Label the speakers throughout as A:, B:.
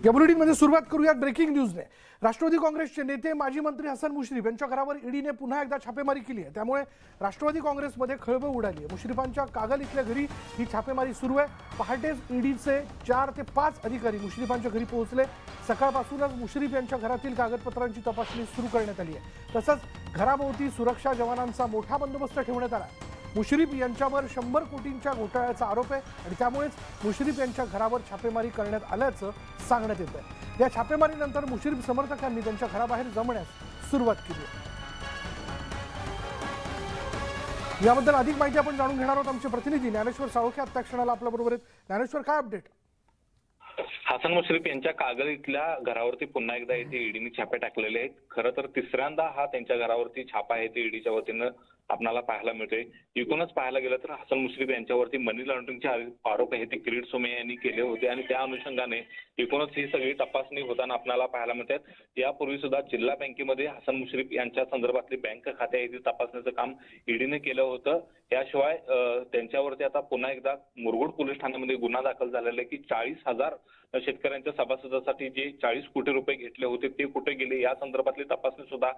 A: या बुलेटिनमध्ये सुरुवात करूयात ब्रेकिंग न्यूजने। राष्ट्रवादी काँग्रेसचे नेते माजी मंत्री हसन मुश्रीफ यांच्या घरावर ईडीने पुन्हा एकदा छापेमारी केली आहे। त्यामुळे राष्ट्रवादी काँग्रेसमध्ये खळबळ उडाली आहे। मुश्रीफांच्या कागल इथल्या घरी ही छापेमारी सुरू आहे। पहाटेच ईडीचे 4 ते 5 अधिकारी मुश्रीफांच्या घरी पोहोचले। सकाळपासूनच मुश्रीफ यांच्या घरातील कागदपत्रांची तपासणी सुरू करण्यात आली आहे। तसंच घराभोवती सुरक्षा जवानांचा मोठा बंदोबस्त ठेवण्यात आला आहे। मुश्रीफ यांच्यावर 100 कोटींच्या घोटाळ्याचा आरोप आहे आणि त्यामुळेच मुश्रीफ यांच्या घरावर छापेमारी करण्यात आल्याचं सांगण्यात येत आहे। या छापेमारीनंतर मुश्रीफ समर्थकांनी त्यांच्या घराबाहेर जमण्यास सुरुवात केली आहे। याबद्दल अधिक माहिती आपण जाणून घेणार आहोत। आमचे प्रतिनिधी ज्ञानेश्वर साळोखे आता क्षणाला आपल्या बरोबर आहेत। ज्ञानेश्वर, काय अपडेट?
B: हसन मुश्रीफ यांच्या कागल इथल्या घरावरती पुन्हा एकदा इथे ईडीने छापे टाकलेले आहेत। खरं तर तिसऱ्यांदा हा त्यांच्या घरावरती छापा आहे ते ईडीच्या वतीनं आपल्याला पाहायला मिळतोय। एकूणच पाहायला गेलं तर हसन मुश्रीफ यांच्यावरती मनी लॉन्ड्रिंगचे आरोप आहे ते किरीट सोमय्या यांनी केले होते आणि त्या अनुषंगाने एकूणच ही सगळी तपासणी होताना आपल्याला पाहायला मिळतात। यापूर्वी सुद्धा जिल्हा बँकेमध्ये हसन मुश्रीफ यांच्या संदर्भातली बँक खाते आहे ती तपासण्याचं काम ईडीने केलं होतं। याशिवाय त्यांच्यावरती आता पुन्हा एकदा मुरगुड पोलीस ठाण्यामध्ये गुन्हा दाखल झालेला आहे की 40,000 शेतकऱ्यांच्या सभासदासाठी जे 40 कोटी रुपये घेतले होते ते कुठे गेले या संदर्भातली तपासणी सुद्धा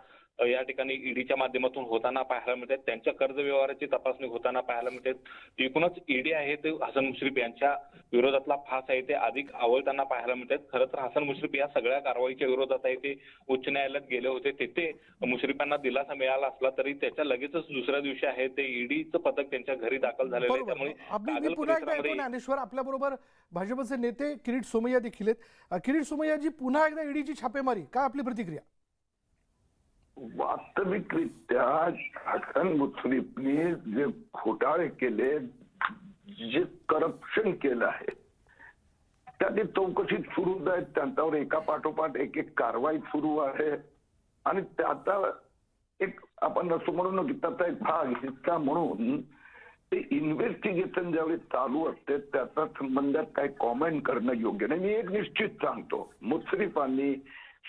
B: या ठिकाणी ईडीच्या माध्यमातून होताना पाहायला मिळते। त्यांच्या कर्ज व्यवहाराची तपासणी होताना पाहायला मिळते। एकूणच ईडी आहे ते हसन मुश्रीफ यांच्या विरोधातला फास आहे ते अधिक आवळताना पाहायला मिळते। खरं तर हसन मुश्रीफ या सगळ्या कारवाईच्या विरोधात आहे ते उच्च न्यायालयात गेले होते। तिथे मुश्रीफांना दिलासा मिळाला असला तरी त्याच्या लगेचच दुसऱ्या दिवशी आहे ते ईडीचं पथक त्यांच्या घरी दाखल झालेलं आहे। त्यामुळे
A: ज्ञानेश्वर, आपल्या बरोबर भाजपचे नेते किरीट सोमय्या देखील आहेत। किरीट सोमय्याजी, पुन्हा एकदा ईडीची छापेमारी, काय आपली प्रतिक्रिया?
C: वास्तविकरित्या हसन मुश्रीफने जे घोटाळे केले, जे करप्शन केलं आहे त्याची चौकशी सुरू आहे। त्यांच्यावर एका पाठोपाठ एक कारवाई सुरू आहे आणि त्याचा एक आपण असं म्हणून की त्याचा एक भाग हिस्सा म्हणून ते इन्व्हेस्टिगेशन ज्यावेळी चालू असते त्याचा संबंधात काही कॉमेंट करणं योग्य नाही। मी एक निश्चित सांगतो, मुश्रीफांनी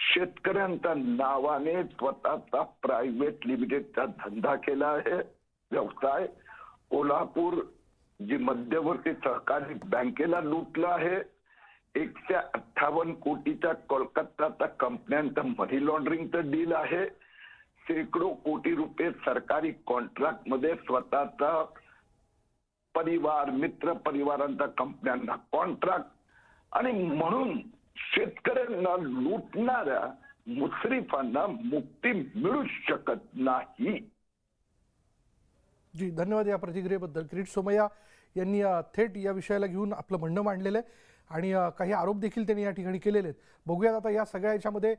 C: शेतकऱ्यांच्या नावाने स्वतःचा प्रायव्हेट लिमिटेडचा धंदा केला आहे, व्यवसाय। कोल्हापूर जी मध्यवर्ती सहकारी बँकेला लुटलं आहे। 158 कोटीच्या कोलकाताच्या कंपन्यांचं मनी लॉन्ड्रिंगचं डील आहे। शेकडो कोटी रुपये सरकारी कॉन्ट्रॅक्ट मध्ये स्वतःचा परिवार, मित्र परिवारांच्या कंपन्यांना कॉन्ट्रॅक्ट, आणि म्हणून शेतकऱ्यांना लुटणाऱ्या मुश्रीफांना मुक्ती मिळू शकत नाही।
A: जी, धन्यवाद या प्रतिक्रियेबद्दल। किरीट सोमय्या यांनी थेट या विषयाला घेऊन आपलं म्हणणं मांडलेलं आहे आणि काही आरोप देखील त्यांनी या ठिकाणी केलेले आहेत। बघूयात आता या सगळ्या याच्यामध्ये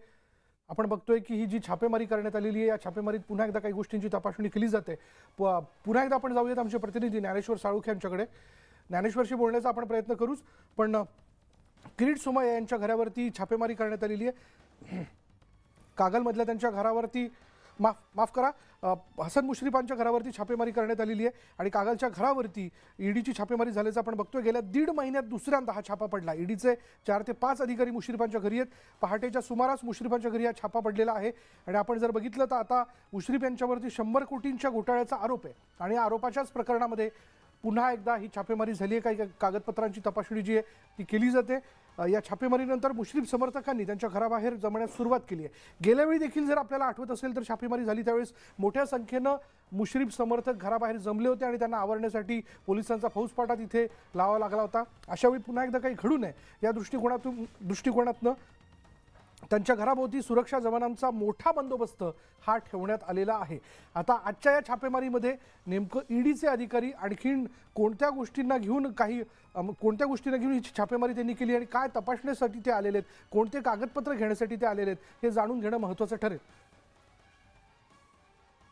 A: आपण बघतोय की ही जी छापेमारी करण्यात आलेली आहे या छापेमारीत पुन्हा एकदा काही गोष्टींची तपासणी केली जाते। पुन्हा एकदा आपण जाऊयात आमचे प्रतिनिधी ज्ञानेश्वर साळोखे यांच्याकडे। ज्ञानेश्वरशी बोलण्याचा आपण प्रयत्न करूच, पण किरीट सोमय्या यांच्या घरावरती छापेमारी करण्यात आलेली आहे। कागलमधल्या त्यांच्या घरावरती माफ करा हसन मुश्रीफांच्या घरावरती छापेमारी करण्यात आलेली आहे आणि कागलच्या घरावरती ईडीची छापेमारी झाल्याचं आपण बघतोय। गेल्या 1.5 महिन्यात दुसऱ्यांदा हा छापा पडला। ईडीचे 4 ते 5 अधिकारी मुश्रीफांच्या घरी आहेत। पहाटेच्या सुमारास मुश्रीफांच्या घरी हा छापा पडलेला आहे आणि आपण जर बघितलं तर आता मुश्रीफ यांच्यावरती 100 कोटींच्या घोटाळ्याचा आरोप आहे आणि आरोपाच्याच प्रकरणामध्ये पुन्हा एकदा ही छापेमारी झाली आहे। काही कागदपत्रांची तपासणी जी आहे ती केली जाते। या छापेमारीनंतर मुश्रीफ समर्थकांनी त्यांच्या घराबाहेर जमण्यास सुरुवात केली आहे। गेल्या वेळी देखील जर आपल्याला आठवत असेल तर छापेमारी झाली त्यावेळेस मोठ्या संख्येनं मुश्रीफ समर्थक घराबाहेर जमले होते आणि त्यांना आवरण्यासाठी पोलिसांचा फौजफाटा तिथे लावावा लागला होता। अशावेळी पुन्हा एकदा काही घडू नये या दृष्टिकोनातनं त्यांच्या घराभोवती सुरक्षा जवानांचा मोठा बंदोबस्त हा ठेवण्यात आलेला आहे। आता आजच्या या छापेमारीमध्ये नेमकं ईडीचे अधिकारी आणखीन कोणत्या गोष्टींना घेऊन ही छापेमारी त्यांनी केली आणि काय तपासण्यासाठी ते आलेले आहेत, कोणते कागदपत्र घेण्यासाठी ते आलेले आहेत हे जाणून घेणं महत्त्वाचं ठरेल।